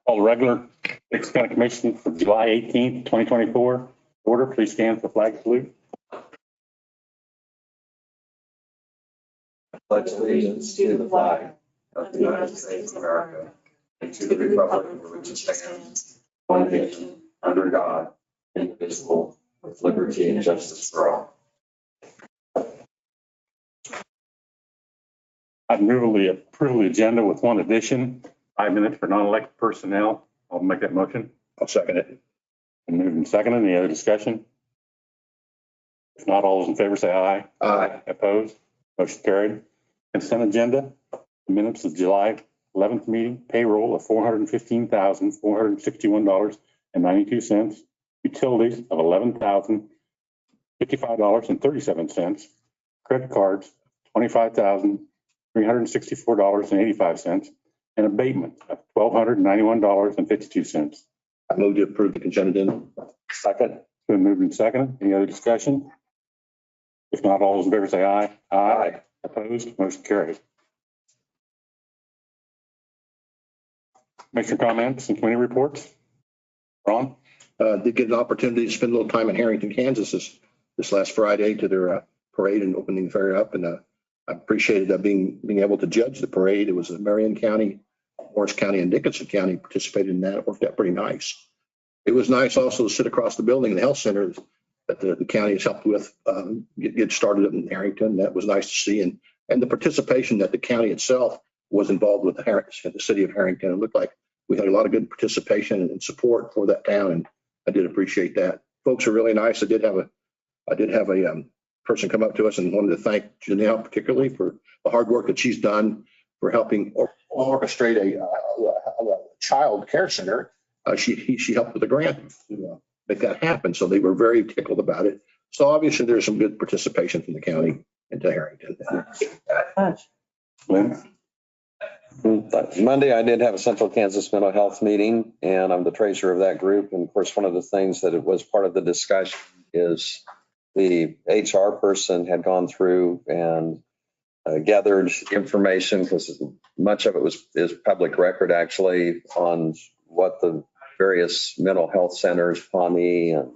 Call the regular Dickinson County Commission for July 18th, 2024. Order, please stand for flag salute. Pledge allegiance to the flag of the United States of America and to the republic for which it stands, one nation, under God, indivisible, with liberty and justice for all. I've moved the approval of the agenda with one addition, 5 minutes for non-elected personnel. I'll make that motion. I'll second it. And moved and seconded. Any other discussion? If not, all those in favor say aye. Aye. Opposed? Motion carried. Consent agenda, minutes of July 11th meeting, payroll of $415,461.92, utilities of $11,055.37, credit cards, $25,364.85, and abatement of $1,291.52. I move to approve the consent agenda. Second. Been moved and seconded. Any other discussion? If not, all those in favor say aye. Aye. Opposed? Motion carried. Commissioner comments and committee reports. Ron? Did get an opportunity to spend a little time in Harrington, Kansas this last Friday to their parade and opening the fair up. And I appreciated being able to judge the parade. It was Marion County, Morris County, and Dickinson County participated in that. It worked out pretty nice. It was nice also to sit across the building in the health center that the county has helped with get started up in Harrington. That was nice to see. And the participation that the county itself was involved with the city of Harrington. It looked like we had a lot of good participation and support for that town. And I did appreciate that. Folks are really nice. I did have a person come up to us and wanted to thank Janelle particularly for the hard work that she's done for helping orchestrate a child care center. She helped with the grant to make that happen. So they were very tickled about it. So obviously there's some good participation from the county into Harrington. Lynn? Monday, I did have a Central Kansas Mental Health meeting, and I'm the treasurer of that group. And of course, one of the things that it was part of the discussion is the HR person had gone through and gathered information, because much of it is public record actually, on what the various mental health centers, Pawnee and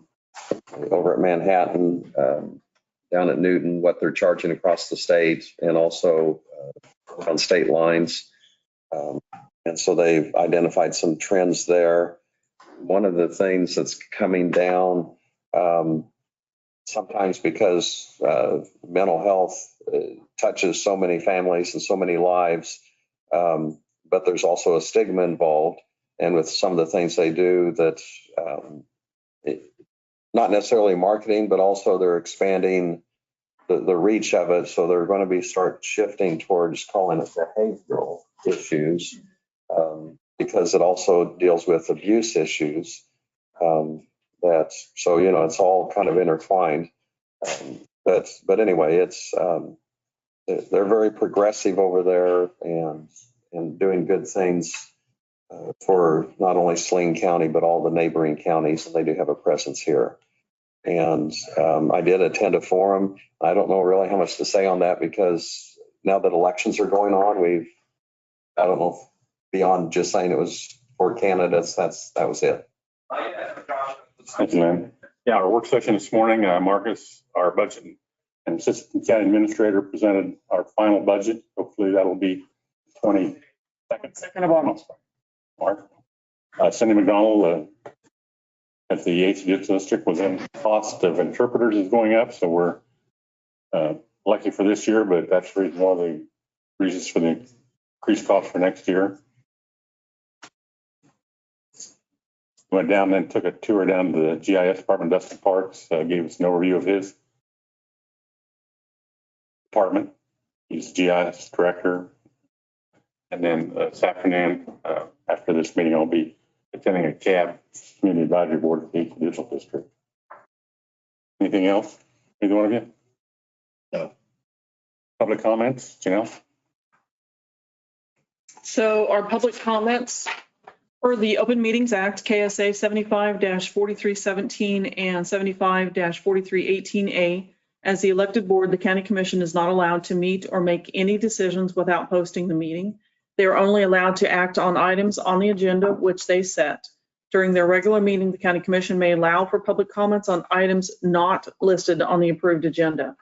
over at Manhattan, down at Newton, what they're charging across the state and also on state lines. And so they've identified some trends there. One of the things that's coming down, sometimes because mental health touches so many families and so many lives, but there's also a stigma involved. And with some of the things they do that, not necessarily marketing, but also they're expanding the reach of it. So they're going to start shifting towards calling it behavioral issues, because it also deals with abuse issues. So, it's all kind of intertwined. But anyway, it's they're very progressive over there and doing good things for not only Saline County, but all the neighboring counties, and they do have a presence here. And I did attend a forum. I don't know really how much to say on that, because now that elections are going on, I don't know, beyond just saying it was for candidates, that was it. Thank you, Lynn. Yeah, our work session this morning, Marcus, our budget and assistant county administrator, presented our final budget. Hopefully that'll be 22nd of August. Mark, Cindy McDonald at the 8th district was in cost of interpreters is going up. So we're lucky for this year, but that's one of the reasons for the increased cost for next year. Went down and took a tour down to the GIS department. Dustin Parks gave us an overview of his department. He's the GIS director. And then this afternoon, after this meeting, I'll be attending a CAB community advisory board at the 8th Judicial District. Anything else? Either one of you? No. Public comments, Janelle? So our public comments for the Open Meetings Act, KSA 75-4317 and 75-4318A, as the elected board, the county commission is not allowed to meet or make any decisions without posting the meeting. They are only allowed to act on items on the agenda which they set. During their regular meeting, the county commission may allow for public comments on items not listed on the approved agenda.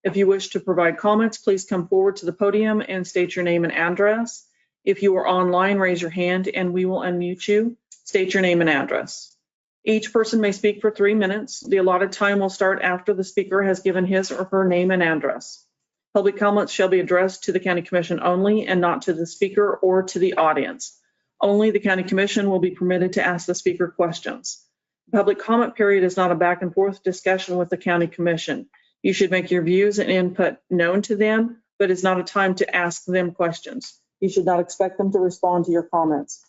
If you wish to provide comments, please come forward to the podium and state your name and address. If you are online, raise your hand and we will unmute you. State your name and address. Each person may speak for 3 minutes. The allotted time will start after the speaker has given his or her name and address. Public comments shall be addressed to the county commission only and not to the speaker or to the audience. Only the county commission will be permitted to ask the speaker questions. The public comment period is not a back and forth discussion with the county commission. You should make your views and input known to them, but it's not a time to ask them questions. You should not expect them to respond to your comments.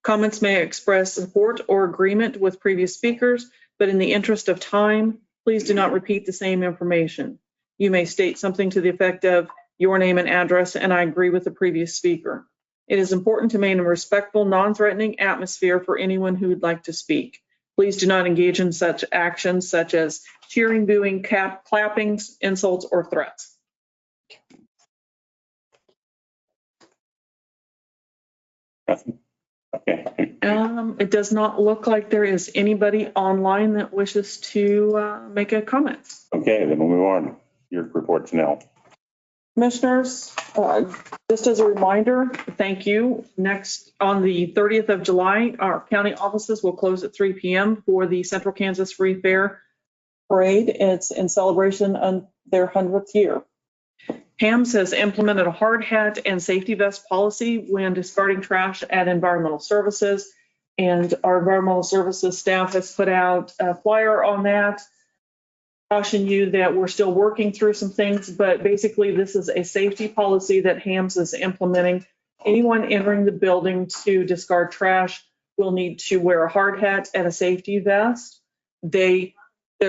Comments may express support or agreement with previous speakers, but in the interest of time, please do not repeat the same information. You may state something to the effect of your name and address, and I agree with the previous speaker. It is important to maintain a respectful, non-threatening atmosphere for anyone who would like to speak. Please do not engage in such actions such as cheering, booing, clapping, insults, or threats. Okay. It does not look like there is anybody online that wishes to make a comment. Okay, then we'll move on. Your reports now. Commissioners, just as a reminder, thank you. Next, on the 30th of July, our county offices will close at 3 p.m. for the Central Kansas Free Fair Parade. It's in celebration of their 100th year. HAMS has implemented a hard hat and safety vest policy when discarding trash at environmental services. And our environmental services staff has put out a flyer on that. Caution you that we're still working through some things, but basically this is a safety policy that HAMS is implementing. Anyone entering the building to discard trash will need to wear a hard hat and a safety vest. The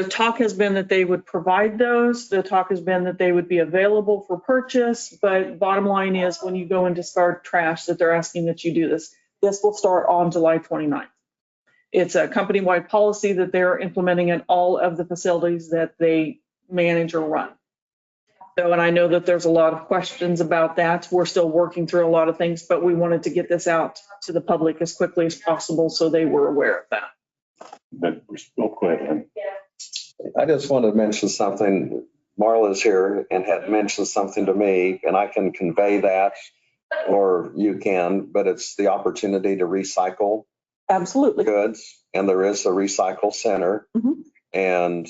talk has been that they would provide those. The talk has been that they would be available for purchase, but bottom line is when you go and discard trash that they're asking that you do this. This will start on July 29th. It's a company-wide policy that they're implementing in all of the facilities that they manage or run. So, and I know that there's a lot of questions about that. We're still working through a lot of things, but we wanted to get this out to the public as quickly as possible so they were aware of that. But we're still quick. I just wanted to mention something. Marla's here and had mentioned something to me, and I can convey that, or you can, but it's the opportunity to recycle Absolutely. goods, and there is a recycle center. Mhm. And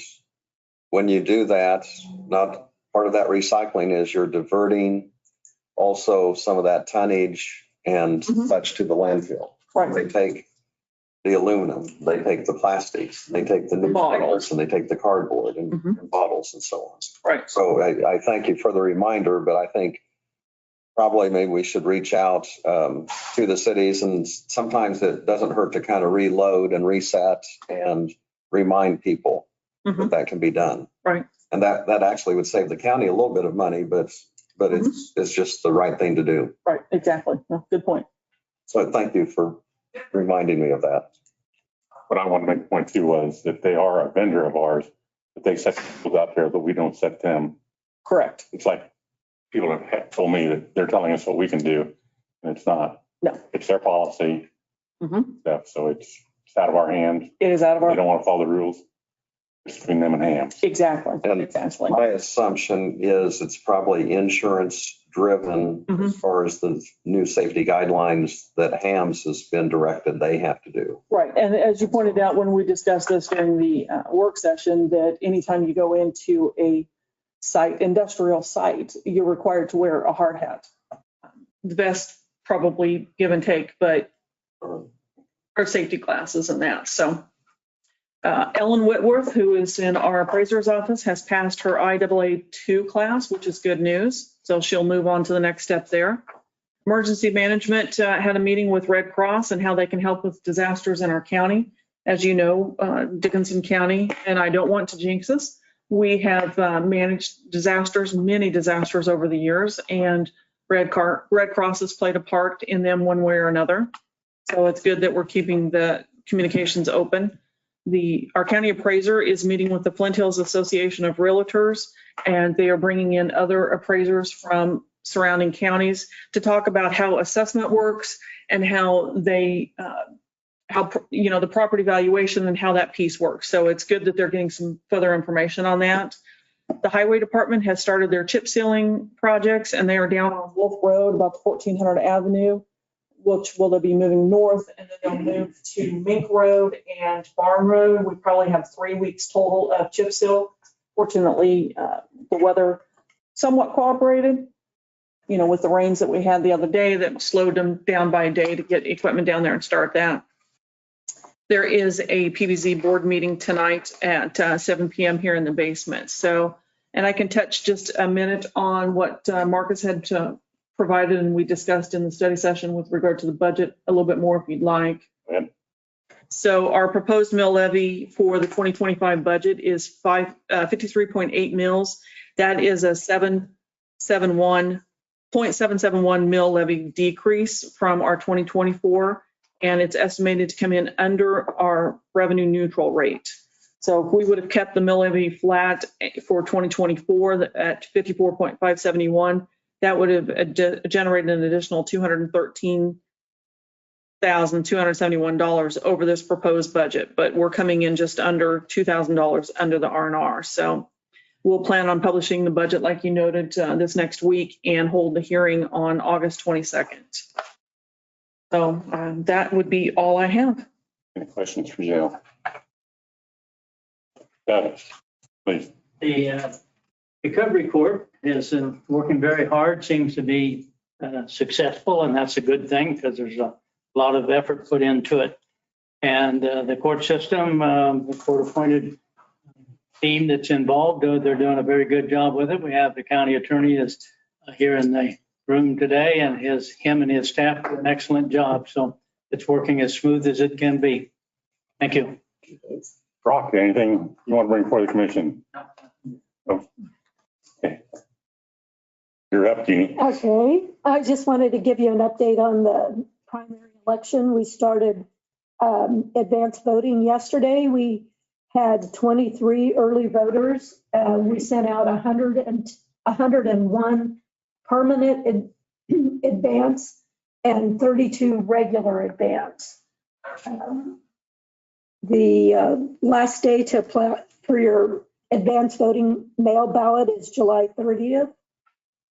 when you do that, not part of that recycling is you're diverting also some of that tonnage and such to the landfill. Right. They take the aluminum, they take the plastics, they take the bottles, and they take the cardboard and bottles and so on. Right. So I thank you for the reminder, but I think probably maybe we should reach out to the cities, and sometimes it doesn't hurt to kind of reload and reset and remind people that can be done. Right. And that actually would save the county a little bit of money, but it's just the right thing to do. Right. Exactly. No, good point. So thank you for reminding me of that. What I want to make a point too was that they are a vendor of ours, that they set people out there, but we don't set them. Correct. It's like people have told me that they're telling us what we can do, and it's not. No. It's their policy stuff, so it's out of our hands. It is out of They our. don't want to follow the rules. It's between them and HAMS. Exactly. And Exactly. my assumption is it's probably insurance driven as far as the new safety guidelines that HAMS has been directed they have to do. Right. And as you pointed out when we discussed this during the work session, that anytime you go into a site, industrial site, you're required to wear a hard hat. The vest probably give and take, but our safety glasses and that. So Ellen Whitworth, who is in our appraiser's office, has passed her IAA 2 class, which is good news. So she'll move on to the next step there. Emergency management had a meeting with Red Cross and how they can help with disasters in our county. As you know, Dickinson County, and I don't want to jinx us, we have managed disasters, many disasters over the years, and Red Cross has played a part in them one way or another. So it's good that we're keeping the communications open. Our county appraiser is meeting with the Flint Hills Association of Realtors, and they are bringing in other appraisers from surrounding counties to talk about how assessment works and how they, the property valuation and how that piece works. So it's good that they're getting some further information on that. The highway department has started their chip sealing projects, and they are down on Wolf Road, about 1400 Avenue, which will they be moving north, and then they'll move to Mink Road and Barn Road. We probably have 3 weeks total of chip seal. Fortunately, the weather somewhat cooperated, with the rains that we had the other day that slowed them down by a day to get equipment down there and start that. There is a PBZ board meeting tonight at 7 p.m. here in the basement. So, and I can touch just a minute on what Marcus had provided and we discussed in the study session with regard to the budget a little bit more if you'd like. Yeah. So our proposed mill levy for the 2025 budget is 53.8 mills. That is a 0.771 mill levy decrease from our 2024. And it's estimated to come in under our revenue neutral rate. So if we would have kept the mill levy flat for 2024 at 54.571, that would have generated an additional $213,271 over this proposed budget. But we're coming in just under $2,000 under the R&R. So we'll plan on publishing the budget, like you noted, this next week and hold the hearing on August 22nd. So that would be all I have. Any questions for Jill? Dennis, please. The Recovery Corp is working very hard, seems to be successful, and that's a good thing because there's a lot of effort put into it. And the court system, the court-appointed team that's involved, they're doing a very good job with it. We have the county attorney is here in the room today, and him and his staff do an excellent job. So it's working as smooth as it can be. Thank you. Brock, anything you want to bring before the commission? Oh. Okay. You're up, Jeannie. Okay, I just wanted to give you an update on the primary election. We started advanced voting yesterday. We had 23 early voters. We sent out 101 permanent advance and 32 regular advance. The last day to apply for your advance voting mail ballot is July 30th.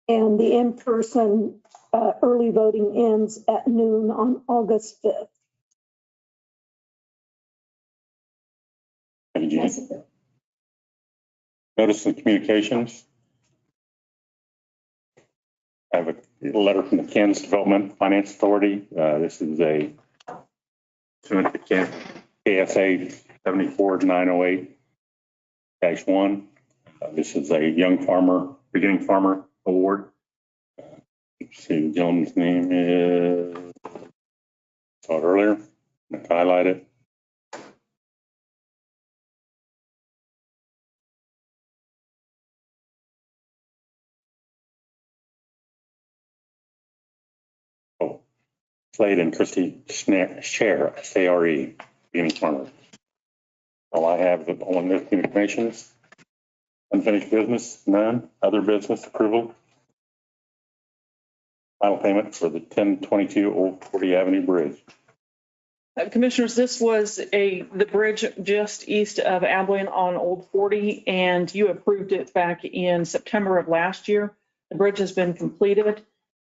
And the in-person early voting ends at noon on August 5th. Thank you, Jeannie. Notice the communications. I have a letter from the Kansas Development Finance Authority. This is a pursuant to KSA 74908-1. This is a young farmer, beginning farmer award. Let's see, the gentleman's name is, saw it earlier, let's highlight it. Slade and Christy Share, S-A-R-E, beginning farmer. All I have is on this communications. Unfinished business, none. Other business approval. Final payment for the 1022 Old 40 Avenue Bridge. Commissioners, this was the bridge just east of Abilene on Old 40, and you approved it back in September of last year. The bridge has been completed.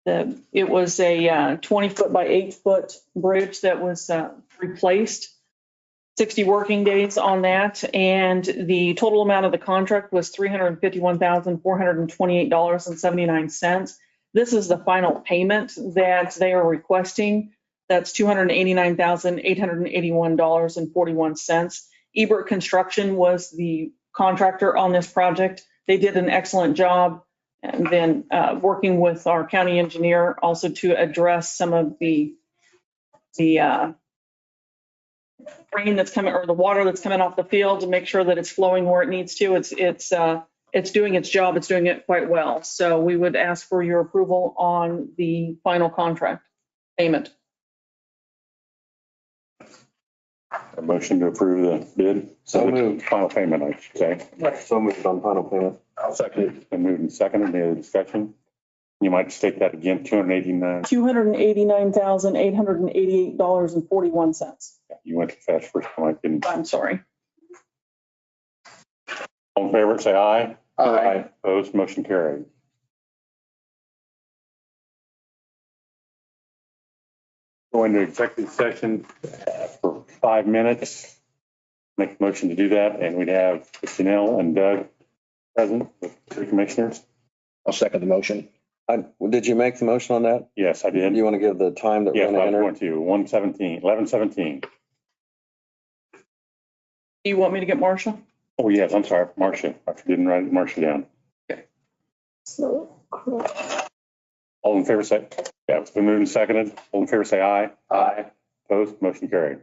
It was a 20 foot by 8 foot bridge that was replaced. 60 working days on that, and the total amount of the contract was $351,428.79. This is the final payment that they are requesting. That's $289,881.41. Ebert Construction was the contractor on this project. They did an excellent job. And then working with our county engineer also to address some of the rain that's coming, or the water that's coming off the field, to make sure that it's flowing where it needs to. It's doing its job. It's doing it quite well. So we would ask for your approval on the final contract payment. A motion to approve the bid. So moved. Final payment, I should say. So moved on final payment. I'll second it. Been moved and seconded. Any other discussion? You might state that again, 289. $289,888.41. You went too fast first time. I didn't. I'm sorry. All in favor, say aye. Aye. Opposed, motion carried. Going to executive session for 5 minutes. Make a motion to do that, and we'd have Janelle and Doug present with 3 commissioners. I'll second the motion. Did you make the motion on that? Yes, I did. You want to give the time that we're Yes, going to I was enter? going to 11:17. Do you want me to get Marcia? Oh, yes, I'm sorry, Marcia. I didn't write Marcia down. So, All in favor, say, yeah, it's been moved and seconded. All in favor, say aye. Aye. Opposed, motion carried.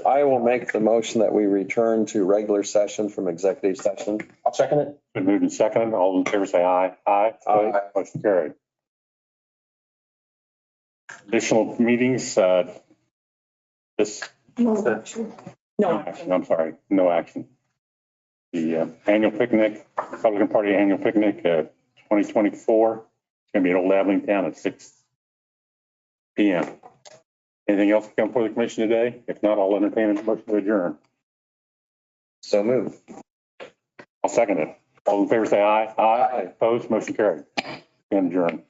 I will make the motion that we return to regular session from executive session. I'll second it. Been moved and seconded. All in favor, say aye. Aye. Aye. Motion carried. Additional meetings, this, no action. No. action, I'm sorry, no action. The annual picnic, Republican Party annual picnic, 2024, it's going to be at Old Abilene at 6 p.m. Anything else to come before the commission today? If not, I'll entertain a motion to adjourn. So move. I'll second it. All in favor, say aye. Aye. Opposed, motion carried. And adjourn.